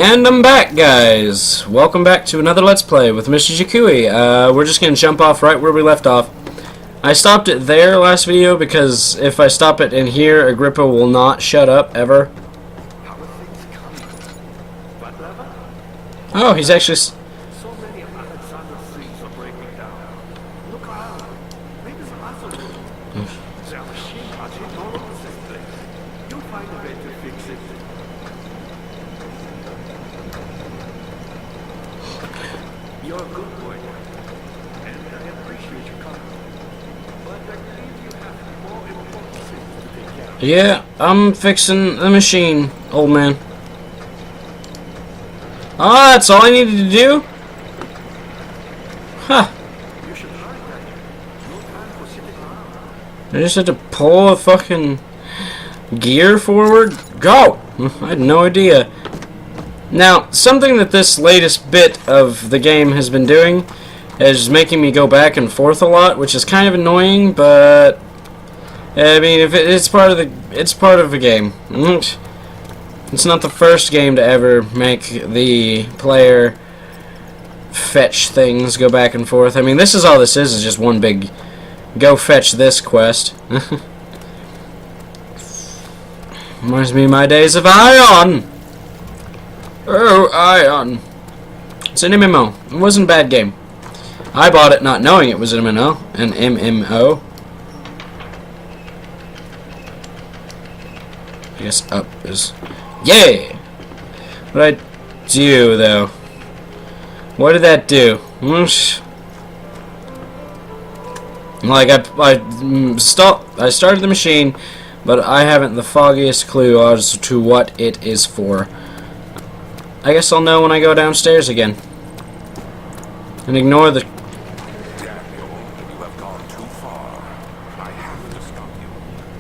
And I'm back, guys. Welcome back to another Let's Play with MrJikoui. We're just going to jump off right where we left off. I stopped it there last video because if I stop it in here, Agrippa will not shut up, ever. Oh, he's actually... So many of Alexander's things are breaking down. Look around. Maybe some other room. There are machine parts all over this place. You'll find a way to fix it. You're a good boy, and I appreciate your coming. But I believe you have more important things to take care of. Yeah, I'm fixing the machine, old man. Oh, that's all I needed to do? Huh. You should try that. No time for sitting around. I just had to pull a fucking gear forward? Go! I had no idea. Now, something that this latest bit of the game has been doing is making me go back and forth a lot, which is kind of annoying, but I mean, if it's part of the game. It's not the first game to ever make the player fetch things, go back and forth. I mean, this is all this is just one big go fetch this quest. Reminds me of my days of Ion. Oh, Ion. It's an MMO. It wasn't a bad game. I bought it not knowing it was an MMO. An MMO. I guess up is... Yeah! What did I do, though? What did that do? Like, I started the machine, but I haven't the foggiest clue as to what it is for. I guess I'll know when I go downstairs again. And ignore the... Daniel, you have gone too far. I have to stop you.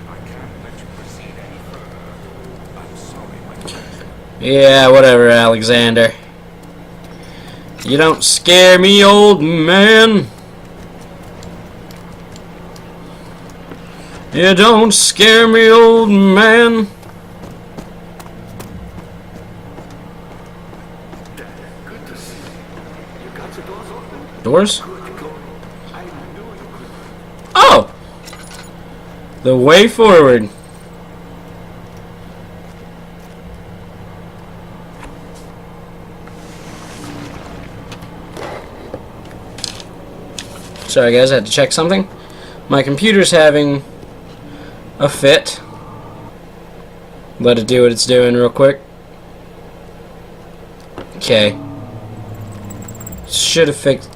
I can't let you proceed any further. I'm sorry, my friend. Yeah, whatever, Alexander. You don't scare me, old man. You don't scare me, old man. Good to see you. You got the doors open? Doors? Good to go. I knew you could. Oh! The way forward. Sorry guys, I had to check something. My computer's having a fit. Let it do what it's doing real quick. Okay. Should have fixed...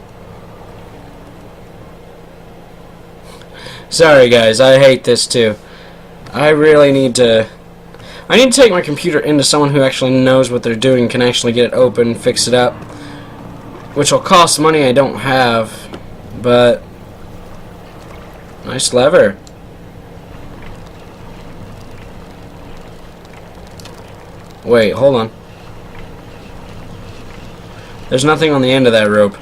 Sorry guys, I hate this too. I really need to... I need to take my computer into someone who actually knows what they're doing, can actually get it open, fix it up. Which will cost money I don't have. But... Nice lever. Wait, hold on. There's nothing on the end of that rope.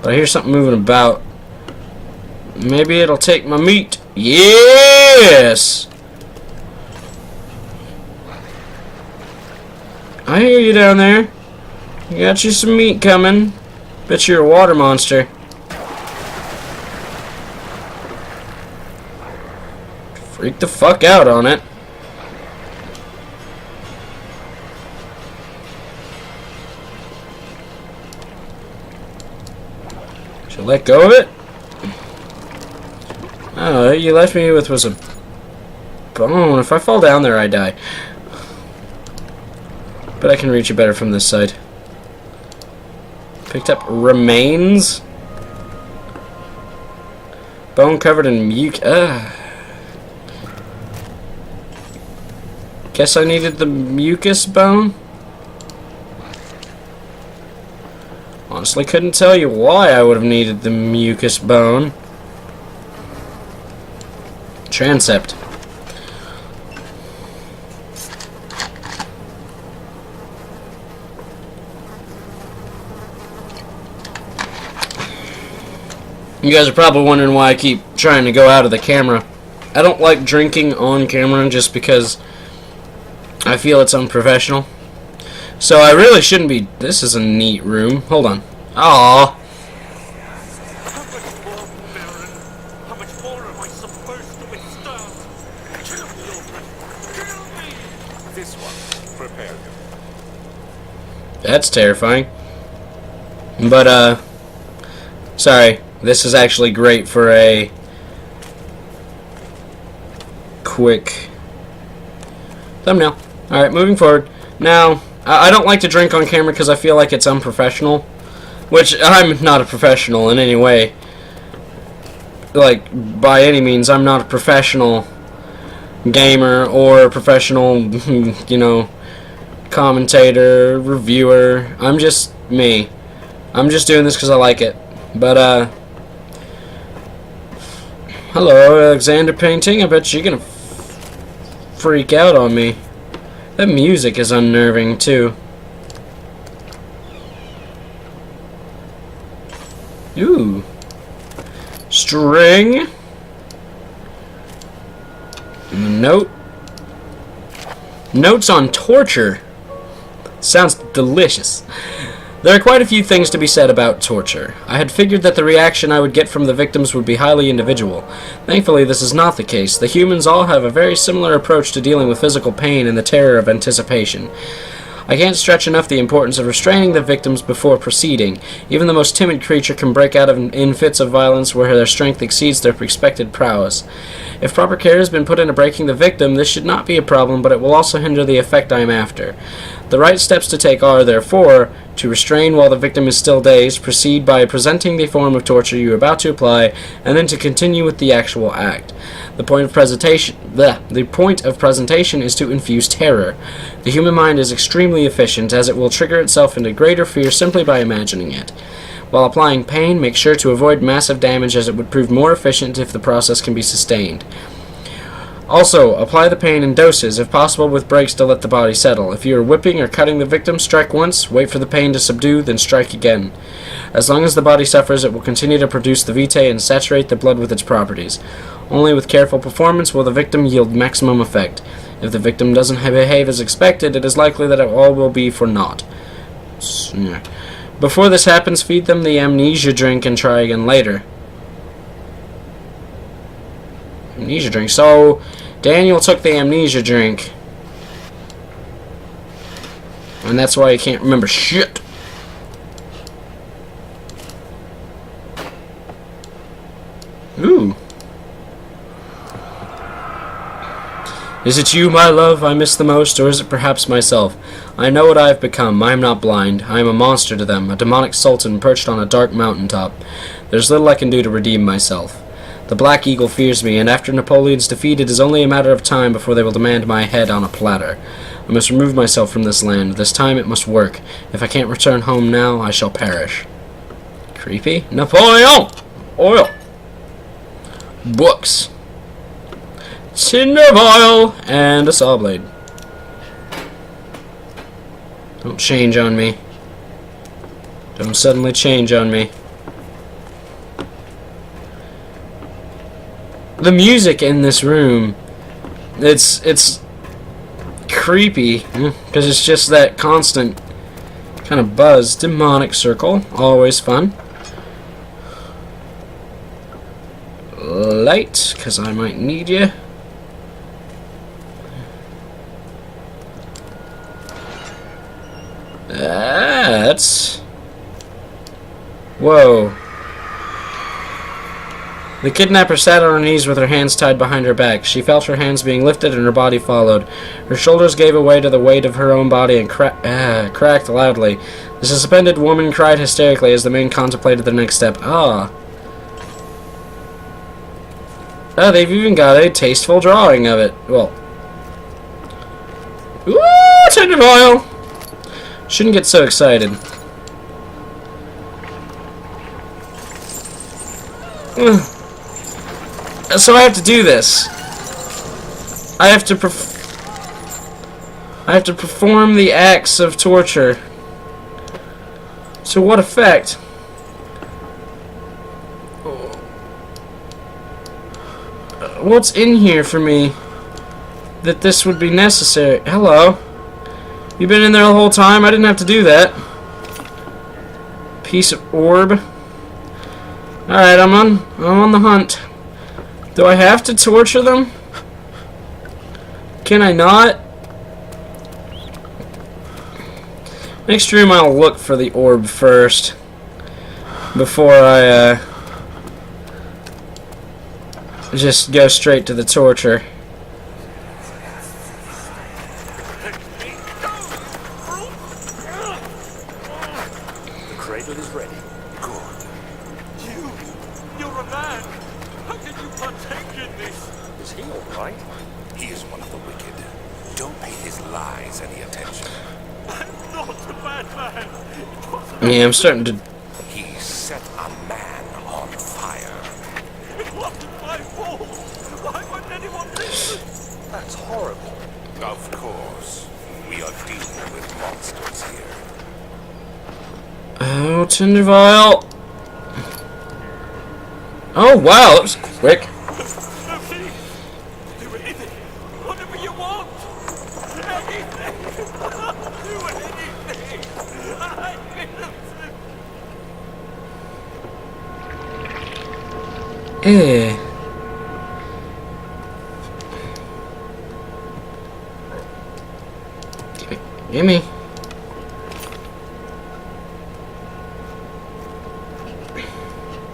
But I hear something moving about. Maybe it'll take my meat. Yes! I hear you down there. You got you some meat coming. Bet you're a water monster. Freak the fuck out on it. Should I let go of it? Oh, you left me with was a bone. If I fall down there, I die. But I can reach it better from this side. Picked up remains. Bone covered in mucus. Guess I needed the mucus bone. Honestly, couldn't tell you why I would have needed the mucus bone. Transept. You guys are probably wondering why I keep trying to go out of the camera. I don't like drinking on camera just because I feel it's unprofessional. So I really shouldn't be... This is a neat room. Hold on. Aww. How much more, Baron? How much more am I supposed to withstand? Kill me, Alfred! Kill me! This one. Prepare him. That's terrifying. But, sorry. This is actually great for a quick thumbnail. Alright, moving forward. Now, I don't like to drink on camera because I feel like it's unprofessional. Which, I'm not a professional in any way. Like, by any means, I'm not a professional gamer or a professional, you know, commentator, reviewer. I'm just me. I'm just doing this because I like it. But, hello, Alexander painting. I bet you're gonna freak out on me. That music is unnerving, too. Ooh. String. And a note. Notes on torture. Sounds delicious. There are quite a few things to be said about torture. I had figured that the reaction I would get from the victims would be highly individual. Thankfully, this is not the case. The humans all have a very similar approach to dealing with physical pain and the terror of anticipation. I can't stretch enough the importance of restraining the victims before proceeding. Even the most timid creature can break out in fits of violence where their strength exceeds their expected prowess. If proper care has been put into breaking the victim, this should not be a problem, but it will also hinder the effect I am after. The right steps to take are, therefore, to restrain while the victim is still dazed, proceed by presenting the form of torture you are about to apply, and then to continue with the actual act. The point of presentation is to infuse terror. The human mind is extremely efficient, as it will trigger itself into greater fear simply by imagining it. While applying pain, make sure to avoid massive damage, as it would prove more efficient if the process can be sustained. Also, apply the pain in doses, if possible with breaks to let the body settle. If you are whipping or cutting the victim, strike once, wait for the pain to subdue, then strike again. As long as the body suffers, it will continue to produce the vitae and saturate the blood with its properties. Only with careful performance will the victim yield maximum effect. If the victim doesn't behave as expected, it is likely that it all will be for naught. Before this happens, feed them the amnesia drink and try again later. Amnesia drink. So, Daniel took the amnesia drink. And that's why he can't remember shit. Ooh. Is it you, my love, I miss the most, or is it perhaps myself? I know what I have become. I am not blind. I am a monster to them, a demonic sultan perched on a dark mountaintop. There's little I can do to redeem myself. The Black Eagle fears me, and after Napoleon's defeat, it is only a matter of time before they will demand my head on a platter. I must remove myself from this land. This time it must work. If I can't return home now, I shall perish. Creepy. Napoleon! Oil. Books. Tinder vial and a saw blade. Don't change on me. Don't suddenly change on me. The music in this room, it's creepy because it's just that constant kind of buzz. Demonic circle, always fun. Light, because I might need you. That's... Whoa. The kidnapper sat on her knees with her hands tied behind her back. She felt her hands being lifted and her body followed. Her shoulders gave away to the weight of her own body and cracked loudly. The suspended woman cried hysterically as the man contemplated the next step. Ah. Oh, they've even got a tasteful drawing of it. Well. Ooh, tender vial! Shouldn't get so excited. So I have to do this. I have to perform the acts of torture. To what effect? what's in here for me that this would be necessary? Hello. You been in there the whole time? I didn't have to do that. Piece of orb. Alright, I'm on the hunt. Do I have to torture them? Can I not? Next room I'll look for the orb first before I just go straight to the torture. The cradle is ready. Good. You're a man. How can you partake in this? Is he all right? He is one of the wicked. Don't pay his lies any attention. I'm not a bad man. Yeah, I'm starting to... He set a man on fire. It wasn't my fault. Why would anyone listen? That's horrible. Of course. We are dealing with monsters here. Oh, Tinder Vial. Oh, wow, that was quick. No, please. Do anything. Whatever you want. Anything. Do anything. I'm innocent. Eh. Gimme.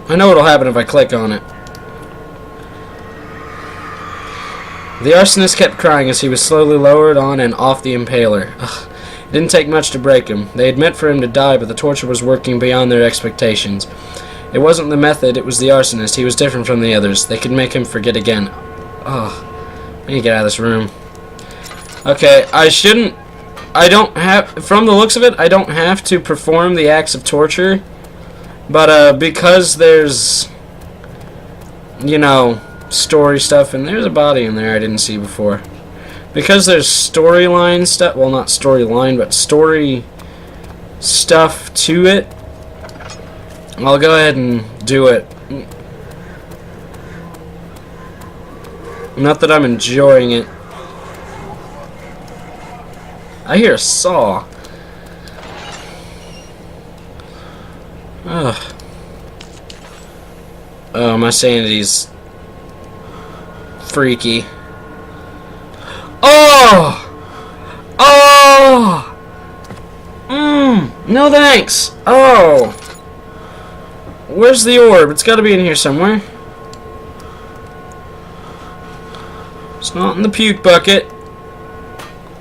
I know what'll happen if I click on it. The arsonist kept crying as he was slowly lowered on and off the impaler. Ugh. It didn't take much to break him. They had meant for him to die, but the torture was working beyond their expectations. It wasn't the method, it was the arsonist. He was different from the others. They could make him forget again. Ugh. I need to get out of this room. Okay, I don't have, from the looks of it, I don't have to perform the acts of torture. But, because there's, you know, story stuff, and there's a body in there I didn't see before. Because there's storyline stuff, well, not storyline, but story stuff to it, I'll go ahead and do it. Not that I'm enjoying it. I hear a saw. Ugh. Oh, my sanity's freaky. Oh! Oh! No thanks! Oh! Where's the orb? It's gotta be in here somewhere. It's not in the puke bucket.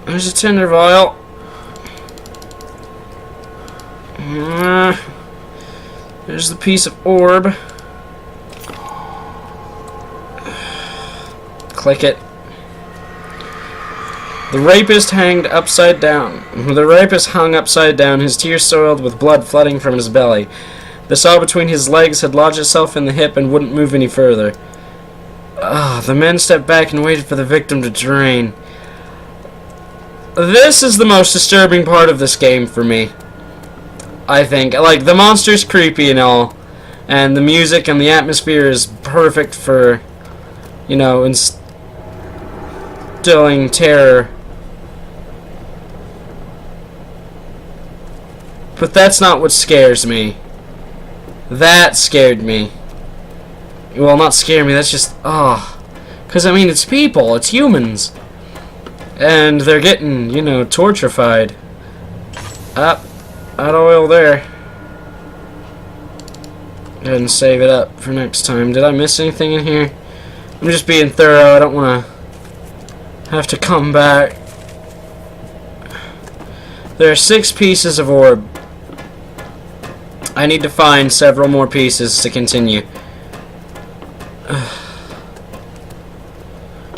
There's a Tinder Vial. There's the piece of orb. Click it. The rapist hanged upside down. The rapist hung upside down, his tears soiled with blood flooding from his belly. The saw between his legs had lodged itself in the hip and wouldn't move any further. The men stepped back and waited for the victim to drain. This is the most disturbing part of this game for me. I think. Like, the monster's creepy and all, and the music and the atmosphere is perfect for, you know, instilling terror. But that's not what scares me. That scared me. Well, not scare me, that's just, because, I mean, it's people, it's humans. And they're getting, you know, tortrified. Up. Out of oil there. Go ahead and save it up for next time. Did I miss anything in here? I'm just being thorough. I don't want to have to come back. There are 6 pieces of orb. I need to find several more pieces to continue.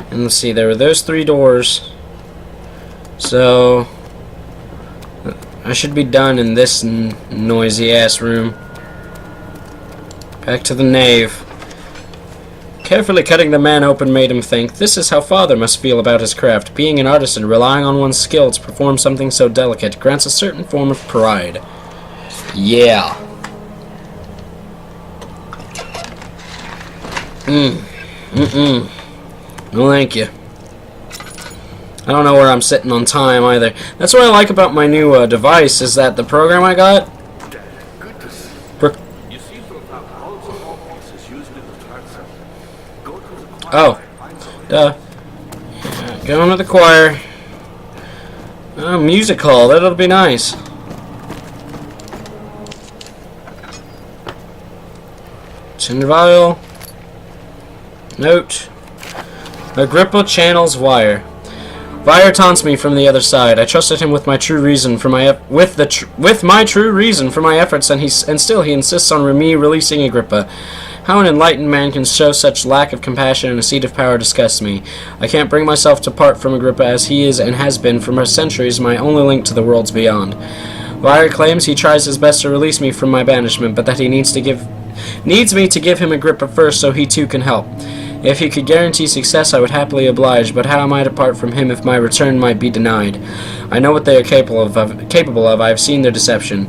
And let's see, there were those 3 doors. So I should be done in this noisy ass room. Back to the nave. Carefully cutting the man open made him think, this is how Father must feel about his craft. Being an artisan, relying on one's skill to perform something so delicate, grants a certain form of pride. Yeah. No, thank you. I don't know where I'm sitting on time either. That's what I like about my new device, is that the program I got... Good to see. You seem to have found all the more pieces used in the transfer. Go to the choir. Oh. Duh. Yeah, going to the choir. Oh, music hall. That'll be nice. Cinder vial. Note. Agrippa channels wire. Vire taunts me from the other side. I trusted him with my true reason for my true reason for my efforts, and still he insists on me releasing Agrippa. How an enlightened man can show such lack of compassion and a seat of power disgusts me. I can't bring myself to part from Agrippa, as he is and has been for centuries my only link to the worlds beyond. Vire claims he tries his best to release me from my banishment, but that he needs me to give him Agrippa first so he too can help. If he could guarantee success, I would happily oblige, but how am I to part from him if my return might be denied? I know what they are capable of. I have seen their deception.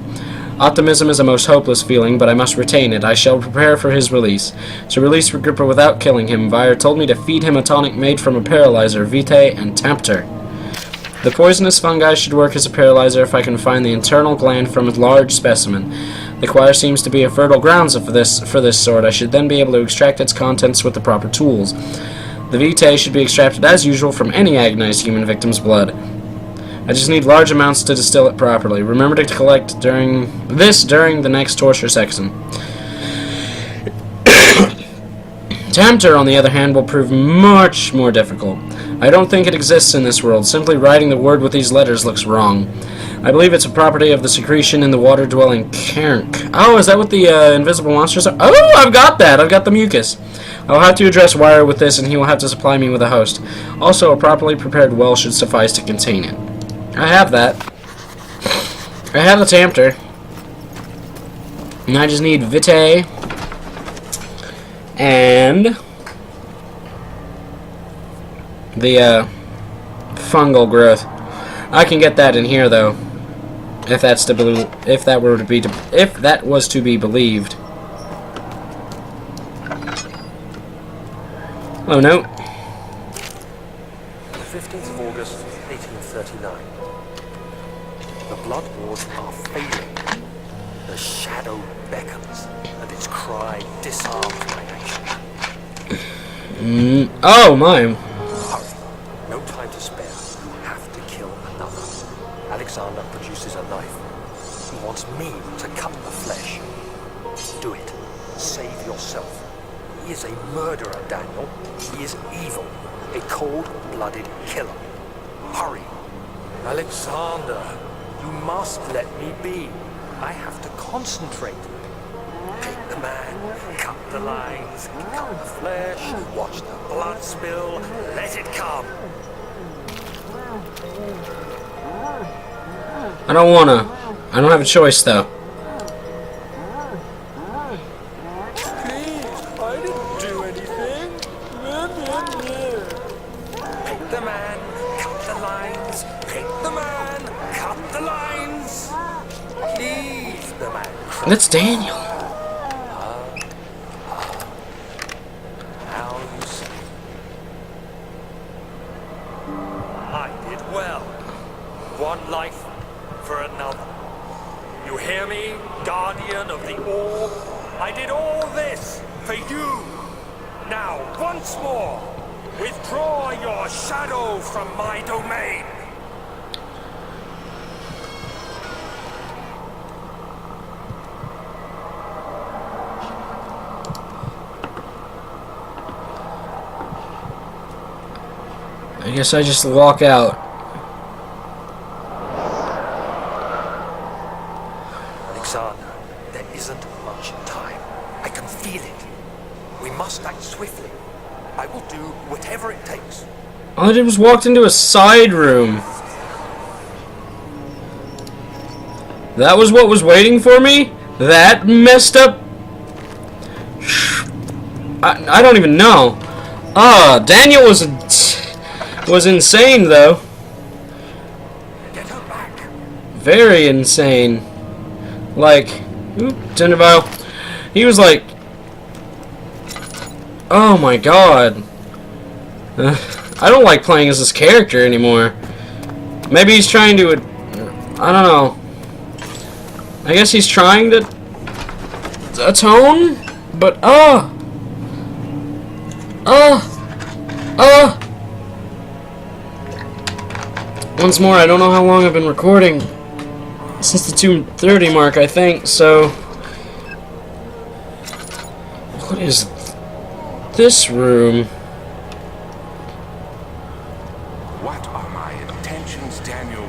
Optimism is a most hopeless feeling, but I must retain it. I shall prepare for his release. To release Agrippa without killing him, Vire told me to feed him a tonic made from a paralyzer, vitae, and tempter. The poisonous fungi should work as a paralyzer if I can find the internal gland from a large specimen. The choir seems to be a fertile ground for this sort. I should then be able to extract its contents with the proper tools. The vitae should be extracted as usual from any agonized human victim's blood. I just need large amounts to distill it properly. Remember to collect during the next torture section. Tempter, on the other hand, will prove much more difficult. I don't think it exists in this world. Simply writing the word with these letters looks wrong. I believe it's a property of the secretion in the water-dwelling Cairn. Oh, is that what the invisible monsters are? Oh, I've got that! I've got the mucus. I'll have to address Wire with this, and he will have to supply me with a host. Also, a properly prepared well should suffice to contain it. I have that. I have the Tempter. And I just need vitae. And the fungal growth. I can get that in here though, if that was to be believed. Oh no. 15th of August, 1839. The blood wars are failing. The shadow beckons, and its cry disarms my nation. Oh my. Hurry. No time to spare. You have to kill another. Alexander produces a knife. He wants me to cut the flesh. Do it. Save yourself. He is a murderer, Daniel. He is evil. A cold-blooded killer. Hurry. Alexander, you must let me be. I have to concentrate. Pick the man, cut the lines, cut the flesh, watch the blood spill, let it come. I don't wanna. I don't have a choice though. Please, I didn't do anything. Pick the man, cut the lines. Pick the man, cut the lines. Please, the man. That's Daniel. Now you see. I did well. One life for another. You hear me, guardian of the orb? I did all this for you. Now, once more, withdraw your shadow from my domain. I guess I just walk out. Alexander, there isn't much time. I can feel it. We must act swiftly. I will do whatever it takes. All I did was walked into a side room. That was what was waiting for me? That messed up. I don't even know. Daniel was insane though. Get her back. Very insane. Like, Cinder vial. He was like, oh my god. I don't like playing as this character anymore. Maybe he's trying to... I don't know. I guess he's trying to atone, but once more, I don't know how long I've been recording. Since the 2:30 mark, I think, so... What is this room? What are my intentions, Daniel?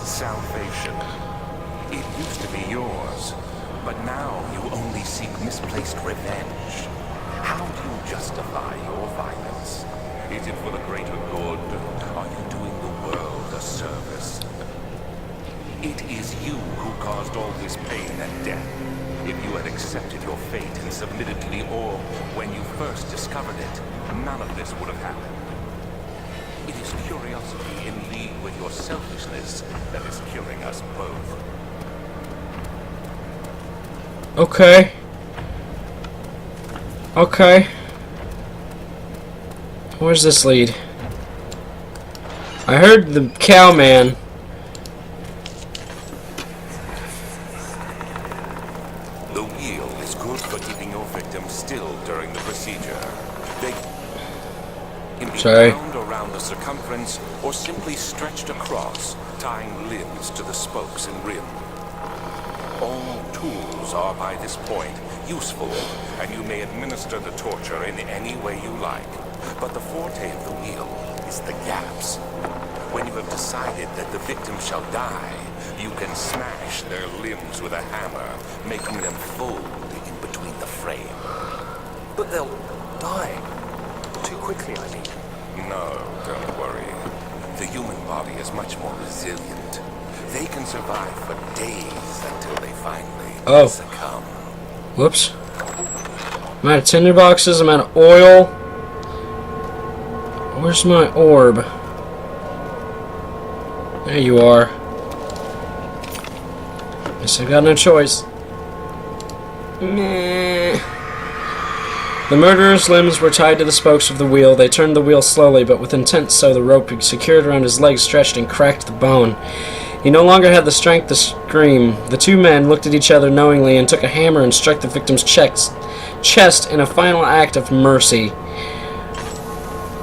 Salvation. It used to be yours, but now you only seek misplaced revenge. How do you justify your violence? Is it for the greater good? Are you doing the world a service? It is you who caused all this pain and death. If you had accepted your fate and submitted to the orb when you first discovered it, none of this would have happened. It is curiosity in league with your selfishness that is killing us both. Okay. Okay. Where's this lead? I heard the cowman. The wheel is good for keeping your victims still during the procedure. They can be bound around the circumference or simply stretched across, tying limbs to the spokes and rim. All tools are by this point useful, and you may administer the torture in any way you like. But the forte of the wheel is the gaps. When you have decided that the victim shall die, you can smash their limbs with a hammer, making them fold in between the frame. But they'll die. Too quickly, I mean. No, don't worry. The human body is much more resilient. They can survive for days until they finally succumb. Whoops. I'm out of tinderboxes, I'm out of oil. Where's my orb? There you are. Guess I've got no choice. Meh. The murderer's limbs were tied to the spokes of the wheel. They turned the wheel slowly, but with intent, so the rope secured around his legs stretched and cracked the bone. He no longer had the strength to scream. The two men looked at each other knowingly and took a hammer and struck the victim's chest in a final act of mercy.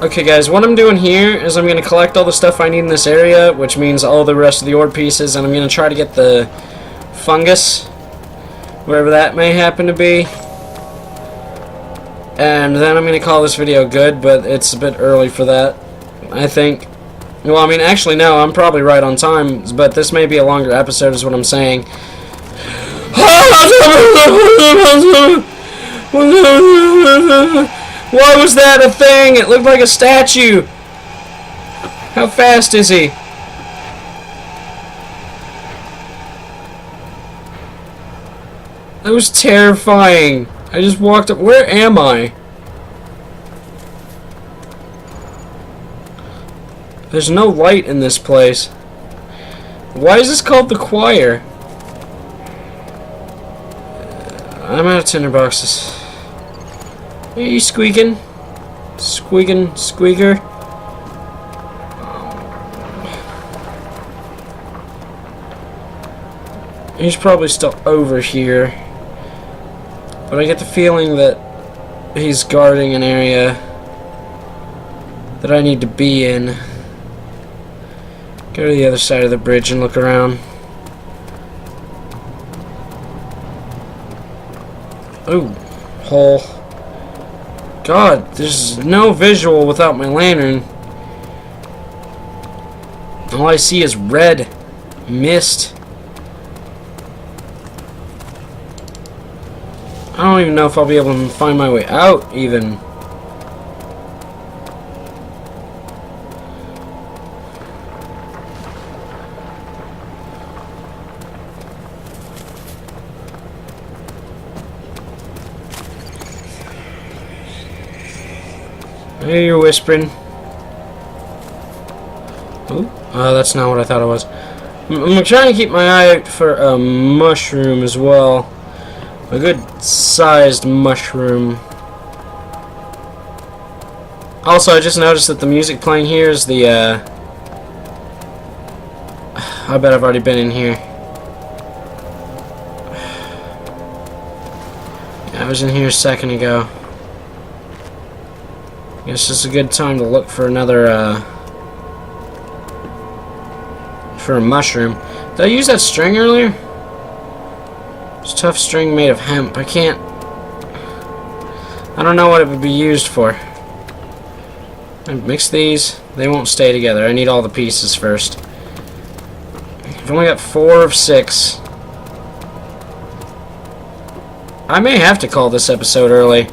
Okay guys, what I'm doing here is I'm going to collect all the stuff I need in this area, which means all the rest of the orb pieces, and I'm going to try to get the fungus, whatever that may happen to be. And then I'm going to call this video good, but it's a bit early for that, I think. Well, I mean, actually, no, I'm probably right on time, but this may be a longer episode is what I'm saying. Why was that a thing? It looked like a statue. How fast is he? That was terrifying. I just walked up. Where am I? There's no light in this place. Why is this called the choir? I'm out of tinderboxes. Are you squeaking? Squeaking, squeaker? He's probably still over here. But I get the feeling that he's guarding an area that I need to be in. Go to the other side of the bridge and look around. Ooh, hole. God, there's no visual without my lantern. All I see is red mist. I don't even know if I'll be able to find my way out, even. I hear you whispering. Ooh, that's not what I thought it was. I'm trying to keep my eye out for a mushroom as well. A good sized mushroom. Also, I just noticed that the music playing here is the, I bet I've already been in here. Yeah, I was in here a second ago. Guess it's a good time to look for another, for a mushroom. Did I use that string earlier? It's tough string made of hemp. I don't know what it would be used for. I mix these. They won't stay together. I need all the pieces first. I've only got 4 of 6. I may have to call this episode early.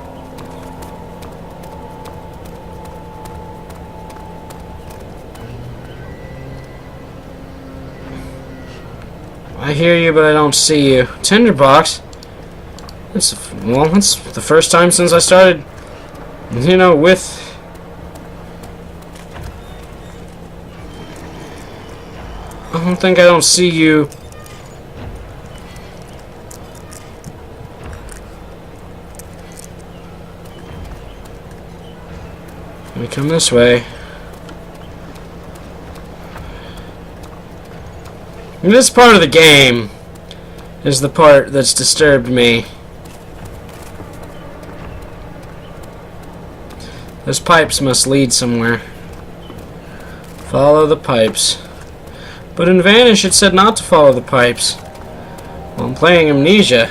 I hear you, but I don't see you. Tinderbox? That's the first time since I started, you know, with... I don't think I don't see you. Let me come this way. And this part of the game is the part that's disturbed me. Those pipes must lead somewhere. Follow the pipes. But in Vanish it said not to follow the pipes. Well, I'm playing Amnesia.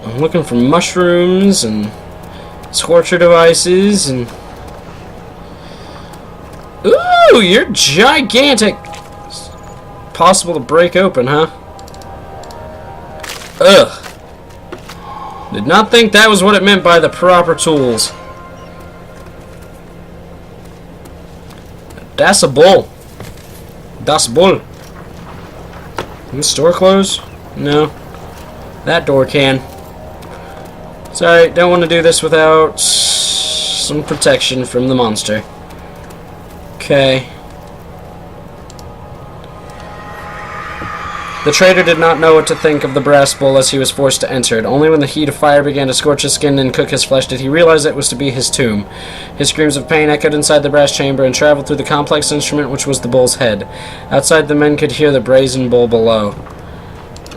I'm looking for mushrooms and torture devices and... Ooh, you're gigantic! Possible to break open, huh? Ugh. Did not think that was what it meant by the proper tools. That's a bull. Das Bull. Can the store close? No. That door can. Sorry, don't want to do this without some protection from the monster. Okay. The trader did not know what to think of the brass bull as he was forced to enter it. Only when the heat of fire began to scorch his skin and cook his flesh did he realize it was to be his tomb. His screams of pain echoed inside the brass chamber and traveled through the complex instrument which was the bull's head. Outside, the men could hear the brazen bull below.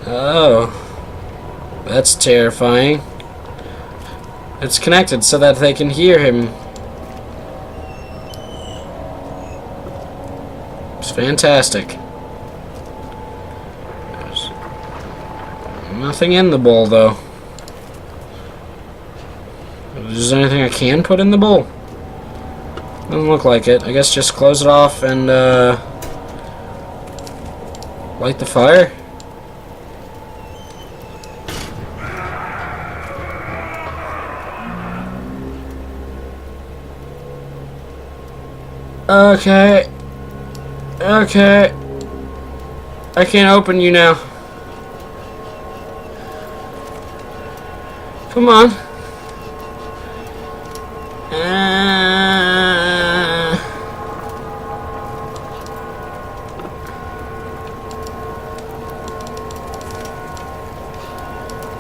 Oh. That's terrifying. It's connected so that they can hear him. It's fantastic. Nothing in the bowl, though. Is there anything I can put in the bowl? Doesn't look like it. I guess just close it off and, light the fire? Okay. Okay. I can't open you now. Come on.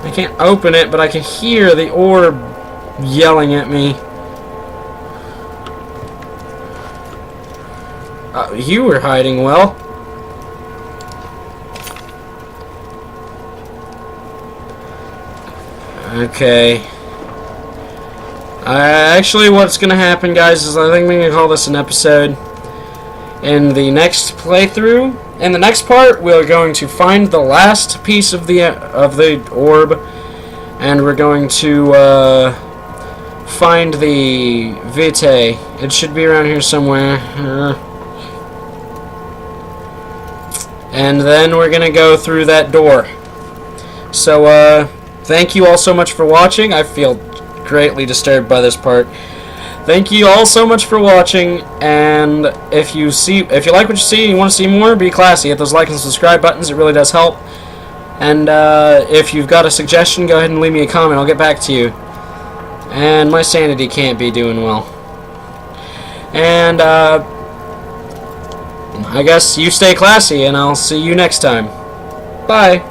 I can't open it, but I can hear the orb yelling at me. You were hiding well. Okay. Actually, what's gonna happen, guys, is I think we're gonna call this an episode. In the next playthrough, in the next part, we're going to find the last piece of the orb, and we're going to find the vitae. It should be around here somewhere. And then we're gonna go through that door. So, thank you all so much for watching. I feel greatly disturbed by this part. Thank you all so much for watching, and if you like what you see and you want to see more, be classy. Hit those like and subscribe buttons. It really does help. And if you've got a suggestion, go ahead and leave me a comment. I'll get back to you. And my sanity can't be doing well. And I guess you stay classy, and I'll see you next time. Bye.